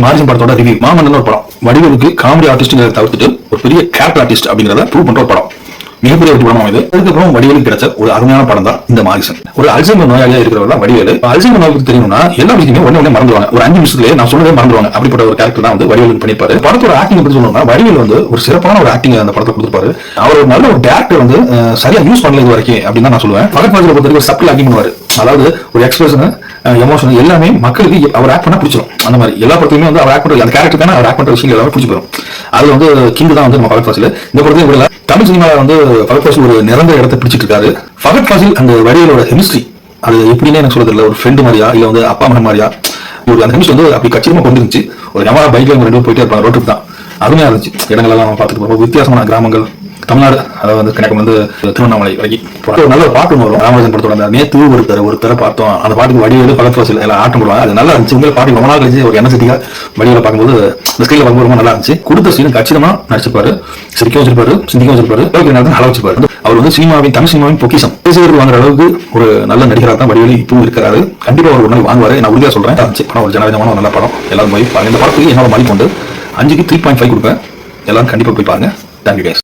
Margin படத்தோட review. மாமன்னன் ஒரு படம் வடிவேலுக்கு காமெடி ஆர்டிஸ்ட்ங்கிறத தவிர்த்துட்டு ஒரு பெரிய கேரக்டர் ஆர்டிஸ்ட் அப்படிங்கிறத ப்ரூவ் பண்ற ஒரு படம். மிகப்பெரிய ஒரு படம் இது. அதுக்கப்புறம் வடிவேலுக்கு கிடைச்ச ஒரு அருமையான படம் தான் இந்த மாரிசன். ஒரு அல்சைமர் நோயாளியா இருக்கிறவர் தான் வடிவேலு. அல்சைமர் நோய்க்கு தெரியும்னா எல்லா விஷயமே உடனே மறந்துடுவாங்க. ஒரு 5 நிமிஷத்துலயே நான் சொன்னதே மறந்துடுவாங்க. அப்படிப்பட்ட ஒரு கேரக்டர் தான் வந்து வடிவேலு பண்ணிருப்பாரு. படத்தோட ஆக்டிங் பத்தி சொல்லணும்னா வடிவேலு வந்து ஒரு சிறப்பான ஒரு ஆக்டிங் அந்த படத்தை கொடுத்திருப்பாரு. அவர் ஒரு நல்ல ஒரு டேரக்டர் வந்து சரியா யூஸ் பண்ணல இது வரைக்கும் அப்படின்னு தான் நான் சொல்லுவேன். ஃபகத் ஃபாசிலை பொறுத்தவரைக்கும் ஒரு சப்டில் ஆக்டிங் பண்ணுவாரு. அதாவது ஒரு எக்ஸ்பிரஷன் எமோஷன் எல்லாமே மக்களுக்கு அவர் ஆக்ட் பண்ணா பிடிச்சிடும். அந்த மாதிரி எல்லா படத்துலயுமே வந்து அவர் ஆக்ட் பண்ற அந்த கேரக்டருக்கான அவர் ஆக்ட் பண்ற விஷயம் எல்லாமே பிடிச்சி போயிடும். அதுல வந்து கிங் தான் வந்து நம்ம ஃபகத் ஃபாசில். இந்த படத்தையும் விடல. தமிழ் சினிமால வந்து ஃபகத் ஃபாசில் ஒரு நிரந்தர இடத்தை பிடிச்சிட்டு இருக்காரு. ஃபகத் ஃபாசில் அந்த வடிவேலோட கெமிஸ்ட்ரி அது எப்படின்னு எனக்கு சொல்றது இல்ல. ஒரு ஃப்ரெண்டு மாதிரியா இல்ல வந்து அப்பா மகன் மாதிரியா ஒரு அந்த கெமிஸ்ட்ரி வந்து அப்படி கச்சிதமா கொண்டு இருந்துச்சு. ஒரு யமரா பைக்ல 2 போயிட்டே இருப்பாங்க. ரோட்டுக்கு தான் அருமையா இருந்துச்சு. இடங்கள் எல்லாம் பார்த்துட்டு போறோம். வித்தியாசமான கிராமங்கள் தமிழ்நாடு அதாவது வந்து கன்னியாகுமரி வந்து திருவண்ணாமலை வரைக்கும் ஒரு நல்ல பாட்டு வரும். ராமராஜன் படத்தோட அந்த நேத்து ஒரு தர பார்த்தோம். அந்த பாட்டுக்கு வடிவேலு ஃபகத் ஃபாசில் எல்லாம் ஆட்டம் போடுவாங்க. அது நல்லா இருந்துச்சு. உங்களை பாட்டு ரொம்ப நாள் கழிச்சு ஒரு எனர்ஜெட்டிக்கா வடிவேல பார்க்கும்போது இந்த ஸ்கிரீன்ல பார்க்கும்போது ரொம்ப நல்லா இருந்துச்சு. கொடுத்த சீன் கச்சிதமா நடிச்சிருப்பாரு. சிரிக்கவும் வச்சிருப்பாரு, சிந்திக்கவும் வச்சிருப்பாரு, நல்லா வச்சிருப்பாரு. அவர் வந்து சினிமாவின் தமிழ் சினிமாவின் பொக்கிஷம் பேசுகிறது வாங்குற அளவுக்கு ஒரு நல்ல நடிகராக தான் வடிவேலு இப்பவும் இருக்கிறாரு. கண்டிப்பா ஒரு நாள் வாங்குவாரு. நான் உறுதியா சொல்றேன். படம் ஒரு ஜனவிதமான ஒரு நல்ல படம். எல்லாரும் போய் பாருங்க. இந்த படத்துக்கு என்னோட மதிப்பு வந்து 5க்கு 3.5 கொடுப்பேன். எல்லாரும் கண்டிப்பா போய் பாருங்க. Thank you guys.